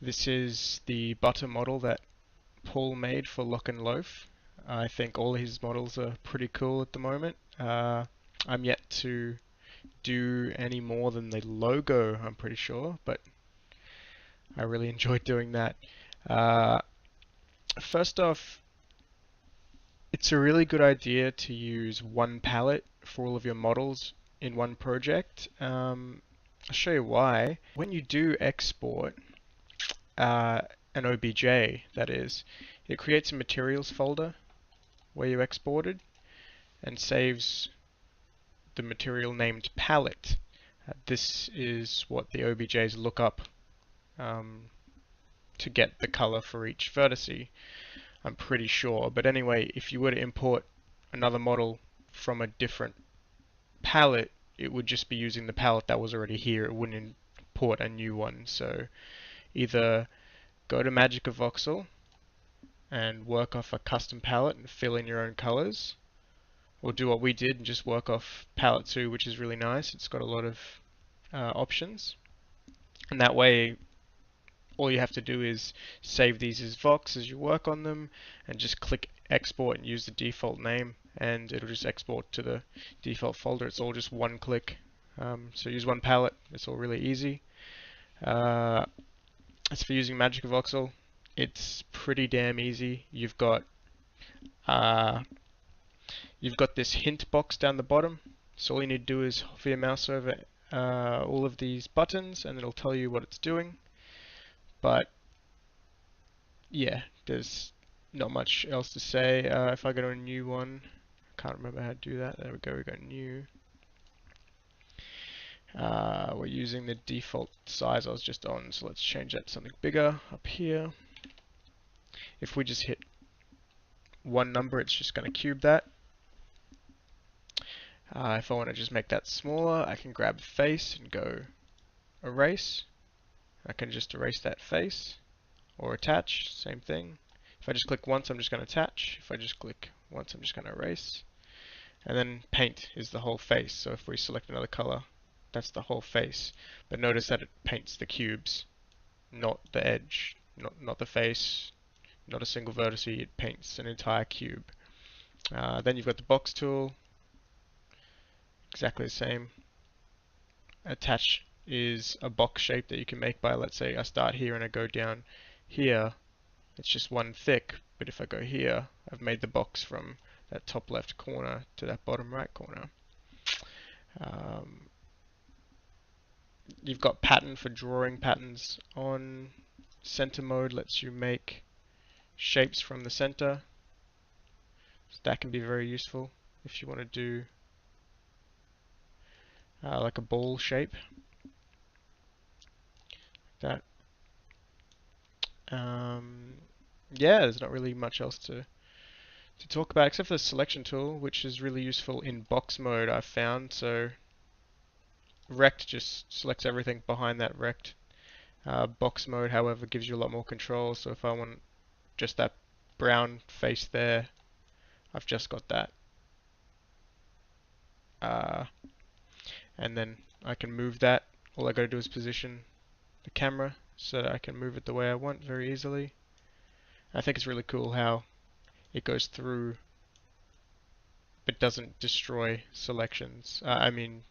This is the butter model that Paul made for Lock and Loaf. I think all his models are pretty cool at the moment. I'm yet to do any more than the logo, I'm pretty sure, but I really enjoyed doing that. Uh, First off, it's a really good idea to use one palette for all of your models in one project. I'll show you why. When you do export an OBJ, that is, it creates a materials folder where you exported and saves the material named palette. This is what the OBJs look up to get the color for each vertice, I'm pretty sure. But anyway, if you were to import another model from a different palette, it would just be using the palette that was already here. It wouldn't import a new one. So either go to MagicaVoxel and work off a custom palette and fill in your own colors, or do what we did and just work off palette 2, which is really nice. It's got a lot of options, and that way all you have to do is save these as Vox as you work on them and just click export and use the default name, and it'll just export to the default folder. It's all just one click. So use one palette. It's all really easy. As for using MagicaVoxel, it's pretty damn easy. You've got this hint box down the bottom, so all you need to do is hover your mouse over all of these buttons and it'll tell you what it's doing. But yeah, there's not much else to say. If I go to a new one, I can't remember how to do that. There we go, we got new. We're using the default size I was just on, so let's change that to something bigger up here. If we just hit one number, it's just going to cube that. If I want to just make that smaller, I can grab face and go erase. I can just erase that face, or attach, same thing. If I just click once, I'm just going to attach. If I just click once, I'm just going to erase. And then paint is the whole face, so if we select another color, that's the whole face. But notice that it paints the cubes, not the edge, not the face, not a single vertex, it paints an entire cube. Then you've got the box tool, exactly the same. Attach is a box shape that you can make by, let's say I start here and I go down here, it's just one thick, but if I go here, I've made the box from that top left corner to that bottom right corner. You've got pattern for drawing patterns on. Center mode lets you make shapes from the center, so that can be very useful if you want to do like a ball shape. That. Yeah, there's not really much else to talk about except for the selection tool, which is really useful in box mode, I've found. So rect just selects everything behind that rect. Box mode, however, gives you a lot more control. So if I want just that brown face there, I've just got that. And then I can move that. All I gotta do is position the camera so that I can move it the way I want very easily. I think it's really cool how it goes through but doesn't destroy selections. I mean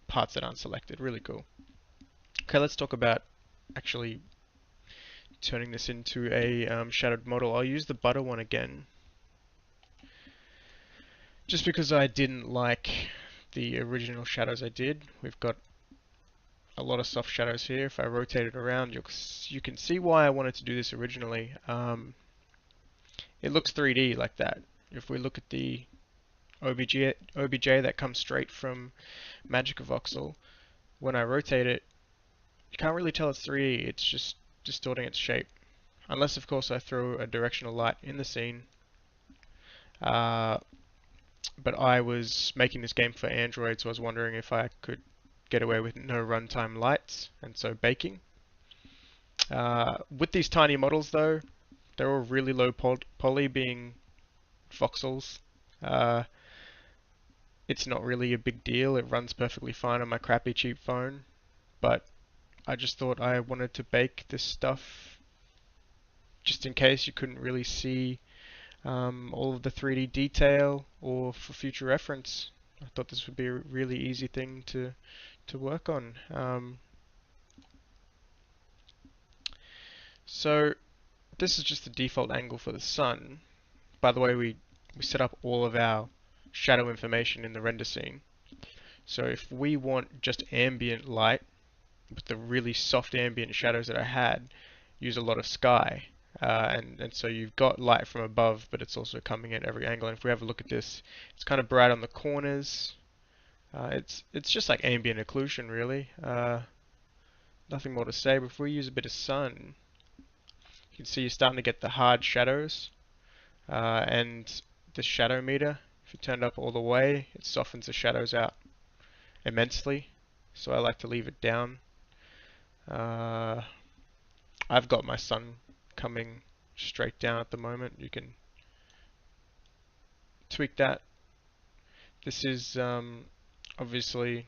parts that aren't selected. Really cool. Okay, let's talk about actually turning this into a shadowed model. I'll use the butter one again, just because I didn't like the original shadows I did. We've got a lot of soft shadows here. If I rotate it around, you can see why I wanted to do this originally. It looks 3D like that. If we look at the OBJ that comes straight from MagicaVoxel, when I rotate it, you can't really tell it's 3D. It's just distorting its shape. Unless, of course, I throw a directional light in the scene. But I was making this game for Android, so I was wondering if I could get away with no runtime lights, and so baking. With these tiny models though, they're all really low poly, being voxels. It's not really a big deal. It runs perfectly fine on my crappy cheap phone, but I just thought I wanted to bake this stuff just in case you couldn't really see all of the 3D detail, or for future reference. I thought this would be a really easy thing to work on. So this is just the default angle for the sun. By the way, we set up all of our shadow information in the render scene. So if we want just ambient light with the really soft ambient shadows that I had, use a lot of sky. And so you've got light from above, but it's also coming at every angle. And if we have a look at this, it's kind of bright on the corners. It's just like ambient occlusion, really. Nothing more to say. But if we use a bit of sun, you can see you're starting to get the hard shadows. And the shadow meter, if you turn it up all the way, it softens the shadows out immensely. So I like to leave it down. I've got my sun coming straight down at the moment. You can tweak that. This is obviously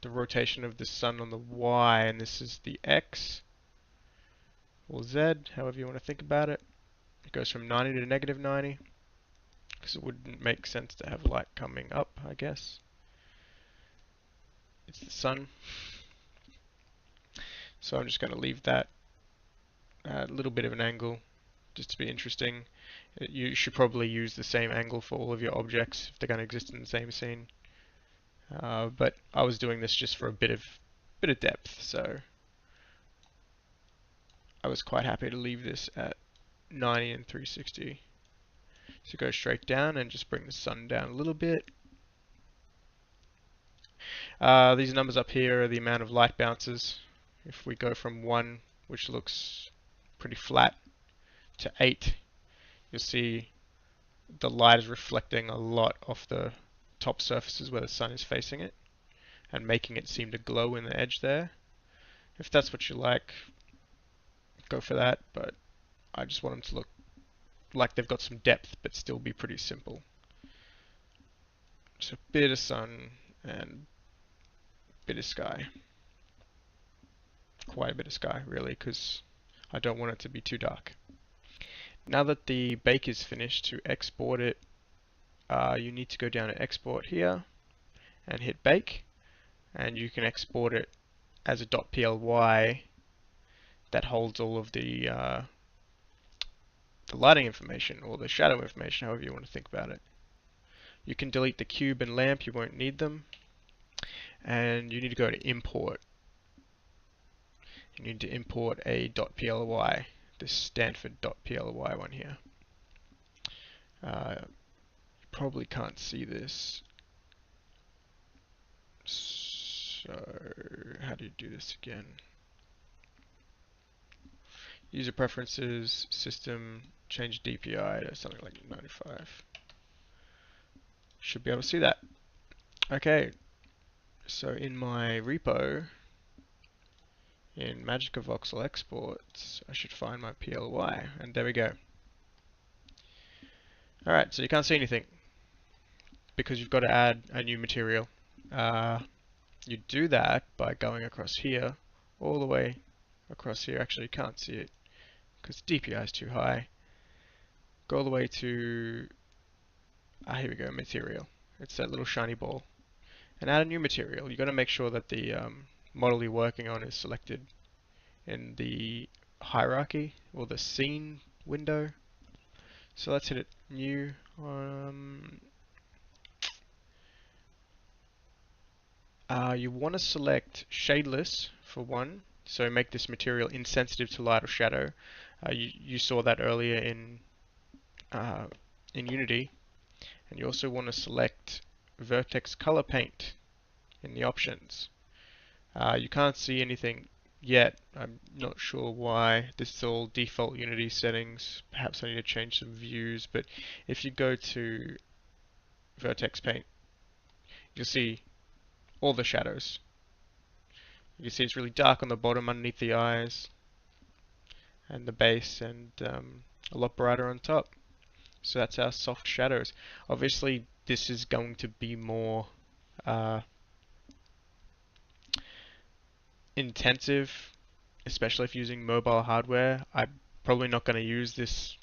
the rotation of the sun on the Y, and this is the X or Z, however you want to think about it. It goes from 90 to negative 90 because it wouldn't make sense to have light coming up, I guess. It's the sun. So I'm just going to leave that a little bit of an angle just to be interesting. You should probably use the same angle for all of your objects if they're going to exist in the same scene. But I was doing this just for a bit of depth, so I was quite happy to leave this at 90 and 360. So go straight down and just bring the sun down a little bit. These numbers up here are the amount of light bounces. If we go from 1, which looks pretty flat, to 8, you'll see the light is reflecting a lot off the top surfaces where the sun is facing it and making it seem to glow in the edge there. If that's what you like, go for that, but I just want them to look like they've got some depth but still be pretty simple. So a bit of sun and a bit of sky. Quite a bit of sky, really, because I don't want it to be too dark. Now that the bake is finished, to export it, you need to go down to export here and hit bake, and you can export it as a .ply that holds all of the lighting information or the shadow information, however you want to think about it. You can delete the cube and lamp, you won't need them, and you need to go to import. You need to import a .ply, this Stanford.ply one here. You probably can't see this. So how do you do this again? User preferences, system, change DPI to something like 95. Should be able to see that. Okay, so in my repo, in MagicaVoxel exports, I should find my PLY, and there we go. Alright, so you can't see anything because you've got to add a new material. You do that by going across here, all the way across here. Actually, you can't see it because the DPI is too high. Go all the way to, here we go, material. It's that little shiny ball. And add a new material. You've got to make sure that the model you're working on is selected in the hierarchy or the scene window. So let's hit it new. You want to select shadeless for one, so make this material insensitive to light or shadow. You saw that earlier in Unity, and you also want to select vertex color paint in the options. You can't see anything yet. I'm not sure why. This is all default Unity settings. Perhaps I need to change some views, but if you go to vertex paint, you'll see all the shadows. You can see it's really dark on the bottom underneath the eyes and the base, and a lot brighter on top. So that's our soft shadows. Obviously this is going to be more intensive, especially if using mobile hardware. I'm probably not going to use this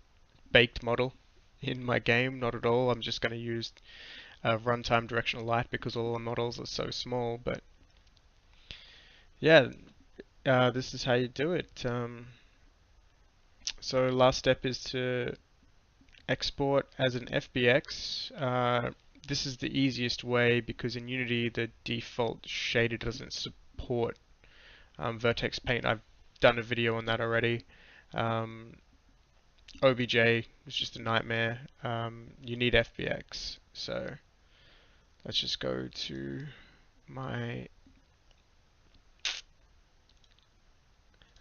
baked model in my game, not at all. I'm just going to use runtime directional light because all the models are so small. But yeah, this is how you do it. So last step is to export as an FBX. This is the easiest way because in Unity the default shader doesn't support vertex paint. I've done a video on that already. OBJ is just a nightmare. You need FBX. So let's just go to my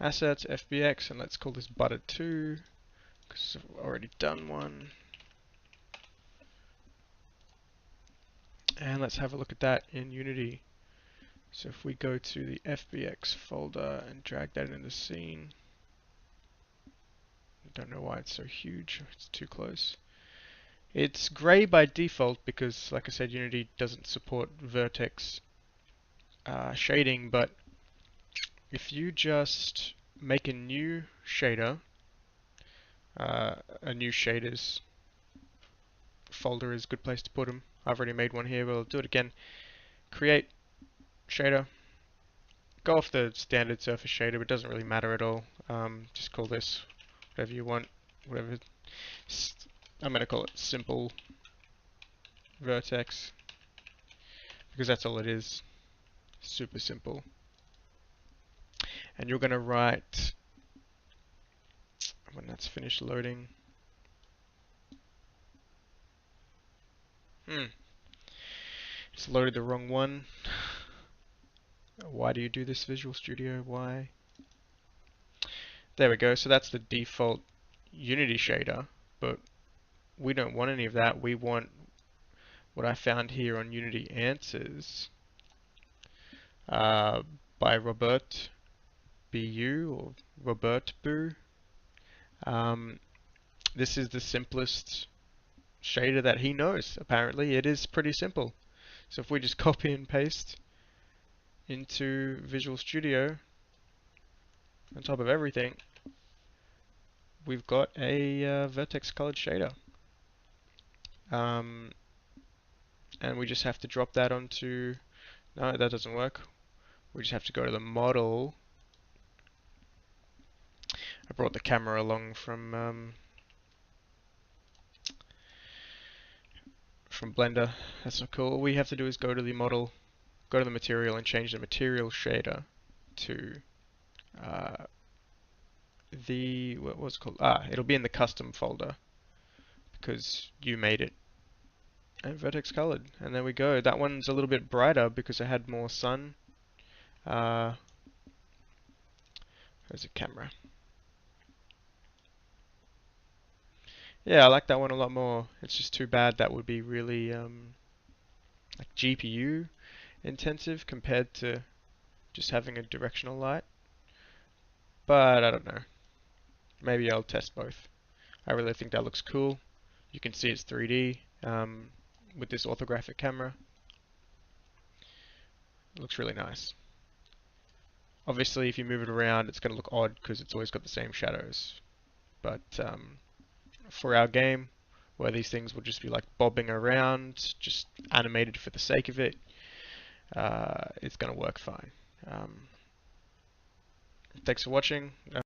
assets, FBX, and let's call this butter2 because I've already done one. And let's have a look at that in Unity. So if we go to the FBX folder and drag that into the scene, I don't know why it's so huge, it's too close. It's grey by default because, like I said, Unity doesn't support vertex shading, but if you just make a new shader, a new shaders folder is a good place to put them. I've already made one here, but I'll do it again. Create shader. Go off the standard surface shader, but it doesn't really matter at all. Just call this whatever you want, whatever. I'm going to call it simple vertex because that's all it is. Super simple. And you're going to write, when that's finished loading, it's loaded the wrong one. Why do you do this, Visual Studio? Why? There we go. So that's the default Unity shader, but we don't want any of that. We want what I found here on Unity Answers by Robert BU or Robert Boo. This is the simplest shader that he knows. Apparently, it is pretty simple. So if we just copy and paste into Visual Studio on top of everything, we've got a vertex colored shader. And we just have to drop that onto, no, that doesn't work. We just have to go to the model. I brought the camera along from Blender. That's so cool. All we have to do is go to the model, go to the material and change the material shader to what was it called? It'll be in the custom folder because you made it. And vertex colored. And there we go. That one's a little bit brighter because it had more sun. There's a camera. Yeah, I like that one a lot more. It's just too bad that would be really like GPU intensive compared to just having a directional light. But I don't know. Maybe I'll test both. I really think that looks cool. You can see it's 3D with this orthographic camera. It looks really nice. Obviously, if you move it around, it's going to look odd because it's always got the same shadows. But for our game, where these things will just be like bobbing around, just animated for the sake of it, it's going to work fine. Thanks for watching.